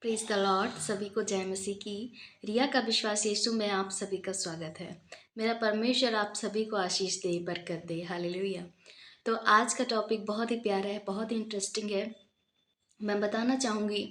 Praise the Lord. सभी को जय मसीह की। रिया का विश्वास यीशु में आप सभी का स्वागत है। मेरा परमेश्वर आप सभी को आशीष दे, बरकत दे। हालेलुया। तो आज का टॉपिक बहुत ही प्यारा है, बहुत ही इंटरेस्टिंग है। मैं बताना चाहूँगी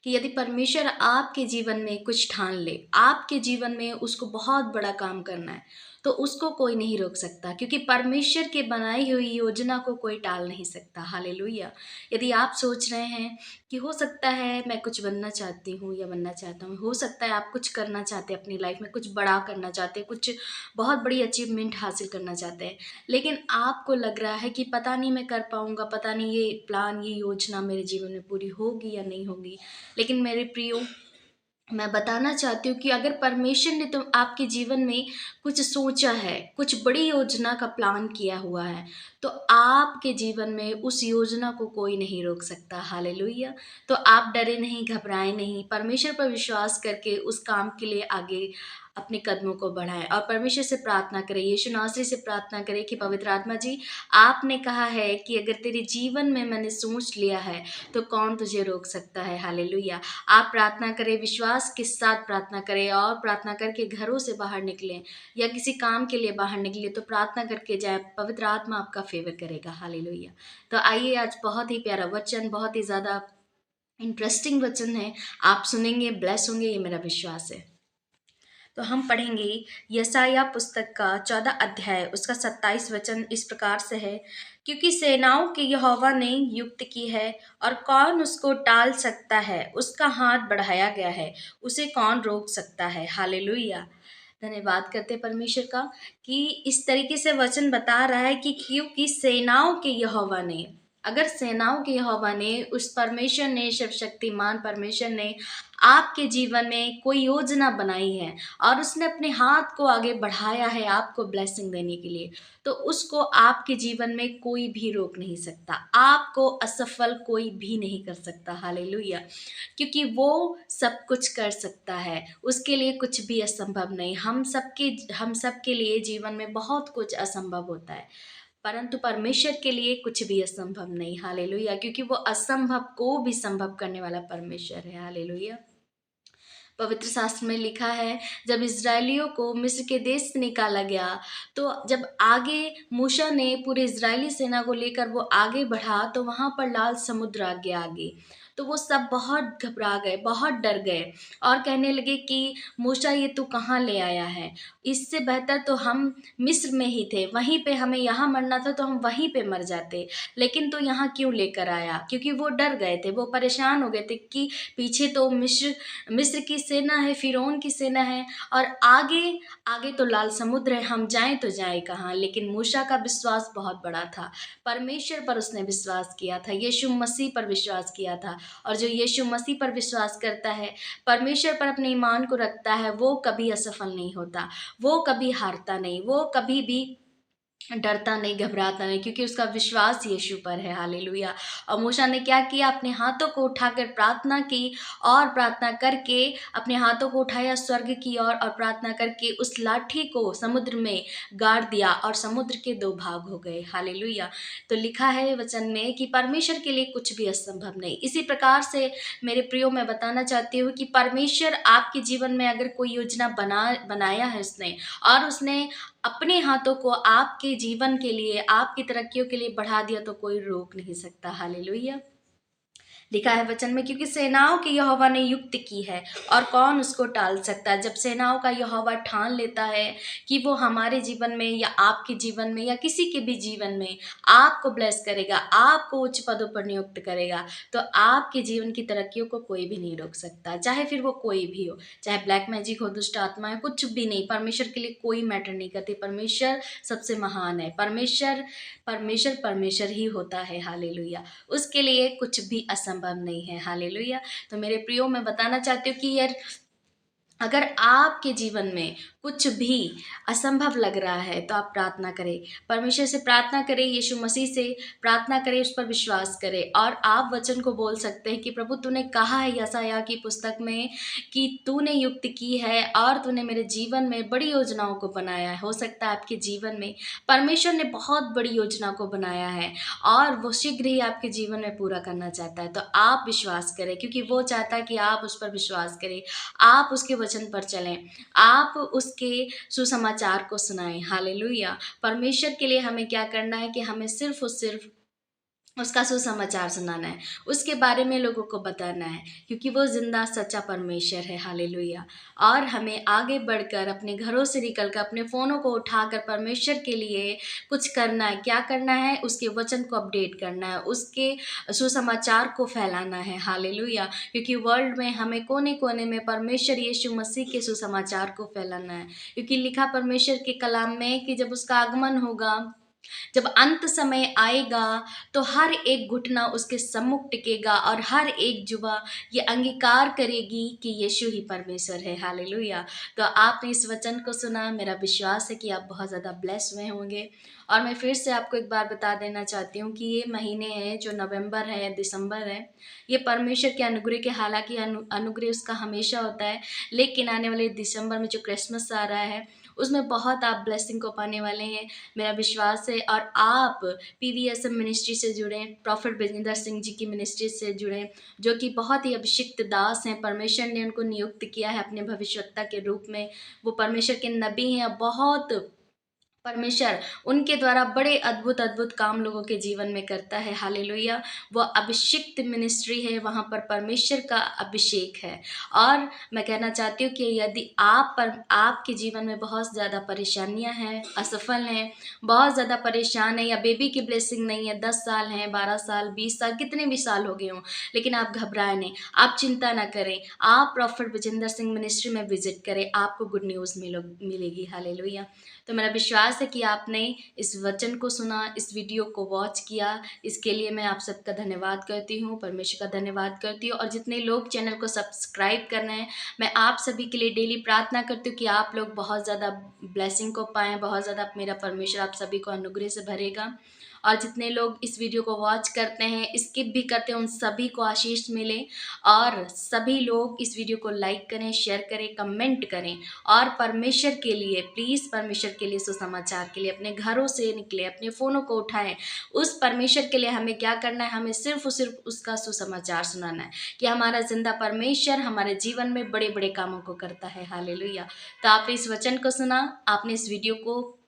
कि यदि परमेश्वर आपके जीवन में कुछ ठान ले, आपके जीवन में उसको बहुत बड़ा काम करना है, तो उसको कोई नहीं रोक सकता, क्योंकि परमेश्वर के बनाई हुई योजना को कोई टाल नहीं सकता। हालेलुया। यदि आप सोच रहे हैं कि हो सकता है मैं कुछ बनना चाहती हूँ या बनना चाहता हूँ, हो सकता है आप कुछ करना चाहते हैं अपनी लाइफ में, कुछ बड़ा करना चाहते हैं, कुछ बहुत बड़ी अचीवमेंट हासिल करना चाहते हैं, लेकिन आपको लग रहा है कि पता नहीं मैं कर पाऊँगा, पता नहीं ये प्लान, ये योजना मेरे जीवन में पूरी होगी या नहीं होगी। लेकिन मेरे प्रियो, मैं बताना चाहती हूँ कि अगर परमेश्वर ने तुम आपके जीवन में कुछ सोचा है, कुछ बड़ी योजना का प्लान किया हुआ है, तो आपके जीवन में उस योजना को कोई नहीं रोक सकता। हालेलुया। तो आप डरे नहीं, घबराए नहीं, परमेश्वर पर विश्वास करके उस काम के लिए आगे अपने कदमों को बढ़ाएं और परमेश्वर से प्रार्थना करें, यीशु नासरी से प्रार्थना करें कि पवित्र आत्मा जी, आपने कहा है कि अगर तेरे जीवन में मैंने सोच लिया है तो कौन तुझे रोक सकता है। हालेलुया। आप प्रार्थना करें, विश्वास के साथ प्रार्थना करें और प्रार्थना करके घरों से बाहर निकलें या किसी काम के लिए बाहर निकले तो प्रार्थना करके जाए, पवित्र आत्मा आपका फेवर करेगा। हालेलुया। तो आइए, आज बहुत ही प्यारा वचन, बहुत ही ज़्यादा इंटरेस्टिंग वचन है, आप सुनेंगे, ब्लेस होंगे, ये मेरा विश्वास है। तो हम पढ़ेंगे यशायाह पुस्तक का 14 अध्याय, उसका 27 वचन इस प्रकार से है। क्योंकि सेनाओं के यहोवा ने युक्त की है और कौन उसको टाल सकता है। उसका हाथ बढ़ाया गया है, उसे कौन रोक सकता है। हालेलुया। धन्यवाद करते हैं परमेश्वर का कि इस तरीके से वचन बता रहा है कि क्योंकि सेनाओं के यहोवा ने, अगर सेनाओं के यहोवा ने, उस परमेश्वर ने, सर्वशक्तिमान परमेश्वर ने आपके जीवन में कोई योजना बनाई है और उसने अपने हाथ को आगे बढ़ाया है आपको ब्लेसिंग देने के लिए, तो उसको आपके जीवन में कोई भी रोक नहीं सकता, आपको असफल कोई भी नहीं कर सकता। हालेलुया। क्योंकि वो सब कुछ कर सकता है, उसके लिए कुछ भी असंभव नहीं। हम सबके लिए जीवन में बहुत कुछ असंभव होता है, परंतु परमेश्वर के लिए कुछ भी असंभव नहीं। हालेलुया। क्योंकि वो असंभव को भी संभव करने वाला परमेश्वर है। हालेलुया। पवित्र शास्त्र में लिखा है, जब इज़राइलियों को मिस्र के देश से निकाला गया, तो जब आगे मूसा ने पूरे इज़राइली सेना को लेकर वो आगे बढ़ा, तो वहाँ पर लाल समुद्र आ गया आगे। तो वो सब बहुत घबरा गए, बहुत डर गए और कहने लगे कि मूसा, ये तू कहाँ ले आया है? इससे बेहतर तो हम मिस्र में ही थे, वहीं पे हमें यहाँ मरना था तो हम वहीं पे मर जाते, लेकिन तू यहाँ क्यों लेकर आया? क्योंकि वो डर गए थे, वो परेशान हो गए थे कि पीछे तो मिस्र मिस्र की सेना है, फिरौन की सेना है और आगे आगे तो लाल समुद्र है, हम जाएं तो जाएं कहाँ। लेकिन मूसा का विश्वास बहुत बड़ा था, परमेश्वर पर उसने विश्वास किया था, यीशु मसीह पर विश्वास किया था। और जो यीशु मसीह पर विश्वास करता है, परमेश्वर पर अपने ईमान को रखता है, वो कभी असफल नहीं होता, वो कभी हारता नहीं, वो कभी भी डरता नहीं, घबराता नहीं, क्योंकि उसका विश्वास यीशु पर है। हालेलुया। और मूसा ने क्या किया? अपने हाथों को उठाकर प्रार्थना की और प्रार्थना करके अपने हाथों को उठाया स्वर्ग की ओर और प्रार्थना करके उस लाठी को समुद्र में गाड़ दिया और समुद्र के दो भाग हो गए। हालेलुया। तो लिखा है वचन में कि परमेश्वर के लिए कुछ भी असंभव नहीं। इसी प्रकार से मेरे प्रियो, मैं बताना चाहती हूँ कि परमेश्वर आपके जीवन में अगर कोई योजना बनाया है उसने, और उसने अपने हाथों को आपके जीवन के लिए, आपकी तरक्कियों के लिए बढ़ा दिया, तो कोई रोक नहीं सकता। हालेलुया। लिखा है वचन में, क्योंकि सेनाओं की यहोवा ने युक्त की है और कौन उसको टाल सकता है। जब सेनाओं का यहोवा ठान लेता है कि वो हमारे जीवन में या आपके जीवन में या किसी के भी जीवन में आपको ब्लेस करेगा, आपको उच्च पदों पर नियुक्त करेगा, तो आपके जीवन की तरक्कियों को कोई भी नहीं रोक सकता, चाहे फिर वो कोई भी हो, चाहे ब्लैक मैजिक हो, दुष्ट आत्मा है, कुछ भी नहीं। परमेश्वर के लिए कोई मैटर नहीं करती। परमेश्वर सबसे महान है। परमेश्वर परमेश्वर परमेश्वर ही होता है। हालेलुया। उसके लिए कुछ भी असंभव नहीं है। हालेलुया। तो मेरे प्रियो, मैं बताना चाहती हूँ कि यार, अगर आपके जीवन में कुछ भी असंभव लग रहा है तो आप प्रार्थना करें, परमेश्वर से प्रार्थना करें, यीशु मसीह से प्रार्थना करें, उस पर विश्वास करें और आप वचन को बोल सकते हैं कि प्रभु तूने कहा है यशायाह की पुस्तक में कि तूने युक्त की है और तूने मेरे जीवन में बड़ी योजनाओं को बनाया है। हो सकता है आपके जीवन में परमेश्वर ने बहुत बड़ी योजना को बनाया है और वो शीघ्र ही आपके जीवन में पूरा करना चाहता है। तो आप विश्वास करें, क्योंकि वो चाहता है कि आप उस पर विश्वास करें, आप उसके वचन पर चलें, आप उसके सुसमाचार को सुनाएं। हालेलुया। परमेश्वर के लिए हमें क्या करना है कि हमें सिर्फ और सिर्फ उसका सुसमाचार सुनाना है, उसके बारे में लोगों को बताना है, क्योंकि वो ज़िंदा सच्चा परमेश्वर है। हालेलुया। और हमें आगे बढ़कर अपने घरों से निकलकर अपने फ़ोनों को उठाकर परमेश्वर के लिए कुछ करना है। क्या करना है? उसके वचन को अपडेट करना है, उसके सुसमाचार को फैलाना है। हालेलुया। क्योंकि वर्ल्ड में हमें कोने-कोने में परमेश्वर यीशु मसीह के सुसमाचार को फैलाना है। क्योंकि लिखा परमेश्वर के कलाम में कि जब उसका आगमन होगा, जब अंत समय आएगा तो हर एक घुटना उसके सम्मुख टिकेगा और हर एक जुबा ये अंगीकार करेगी कि यीशु ही परमेश्वर है। हालेलुया। तो आपने इस वचन को सुना, मेरा विश्वास है कि आप बहुत ज़्यादा ब्लेस हुए होंगे। और मैं फिर से आपको एक बार बता देना चाहती हूँ कि ये महीने हैं जो नवंबर है या दिसंबर है, ये परमेश्वर के अनुग्रह के, हालांकि अनुग्रह उसका हमेशा होता है, लेकिन आने वाले दिसंबर में जो क्रिसमस आ रहा है उसमें बहुत आप ब्लेसिंग को पाने वाले हैं, मेरा विश्वास है। और आप पीवीएसएम मिनिस्ट्री से जुड़ें, प्रॉफिट बजिंदर सिंह जी की मिनिस्ट्री से जुड़ें, जो कि बहुत ही अभिषिक्त दास हैं, परमेश्वर ने उनको नियुक्त किया है अपने भविष्यवक्ता के रूप में। वो परमेश्वर के नबी हैं, बहुत परमेश्वर उनके द्वारा बड़े अद्भुत अद्भुत काम लोगों के जीवन में करता है। हालेलुया। वो अभिषिक्त मिनिस्ट्री है, वहाँ पर परमेश्वर का अभिषेक है। और मैं कहना चाहती हूँ कि यदि आप पर आपके जीवन में बहुत ज़्यादा परेशानियाँ हैं, असफल हैं, बहुत ज़्यादा परेशान हैं, या बेबी की ब्लेसिंग नहीं है, 10 साल हैं, 12 साल, 20 साल, कितने भी साल हो गए हों, लेकिन आप घबराएं नहीं, आप चिंता ना करें, आप प्रॉफिट बजिंदर सिंह मिनिस्ट्री में विजिट करें, आपको गुड न्यूज़ मिलेगी। हालेलुया। तो मेरा विश्वास है कि आपने इस वचन को सुना, इस वीडियो को वॉच किया, इसके लिए मैं आप सबका धन्यवाद करती हूँ, परमेश्वर का धन्यवाद करती हूँ। और जितने लोग चैनल को सब्सक्राइब कर रहे हैं, मैं आप सभी के लिए डेली प्रार्थना करती हूँ कि आप लोग बहुत ज़्यादा ब्लेसिंग को पाएँ, बहुत ज़्यादा मेरा परमेश्वर आप सभी को अनुग्रह से भरेगा। और जितने लोग इस वीडियो को वॉच करते हैं, स्किप भी करते हैं, उन सभी को आशीष मिले। और सभी लोग इस वीडियो को लाइक करें, शेयर करें, कमेंट करें। और परमेश्वर के लिए, प्लीज़ परमेश्वर के लिए, सुसमाचार के लिए अपने घरों से निकले, अपने फ़ोनों को उठाएं। उस परमेश्वर के लिए हमें क्या करना है? हमें सिर्फ और सिर्फ उसका सुसमाचार सुनाना है कि हमारा जिंदा परमेश्वर हमारे जीवन में बड़े बड़े कामों को करता है। हालेलुया। तो आपने इस वचन को सुना, आपने इस वीडियो को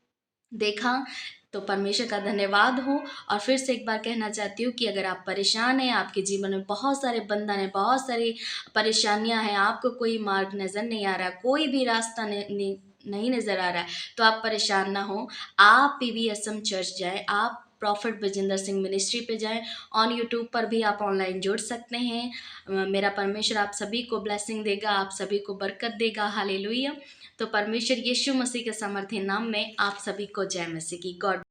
देखा, तो परमेश्वर का धन्यवाद हो। और फिर से एक बार कहना चाहती हूँ कि अगर आप परेशान हैं, आपके जीवन में बहुत सारे बंधन हैं, बहुत सारी परेशानियां हैं, आपको कोई मार्ग नज़र नहीं आ रहा, कोई भी रास्ता नहीं नज़र आ रहा है, तो आप परेशान ना हो। आप पीवीएसएम चर्च जाएं, आप प्रॉफिट बजिंदर सिंह मिनिस्ट्री पे जाएं। ऑन यूट्यूब पर भी आप ऑनलाइन जुड़ सकते हैं। मेरा परमेश्वर आप सभी को ब्लेसिंग देगा, आप सभी को बरकत देगा। हालेलुया। तो परमेश्वर यीशु मसीह के सामर्थ्य नाम में आप सभी को जय मसीह की। गॉड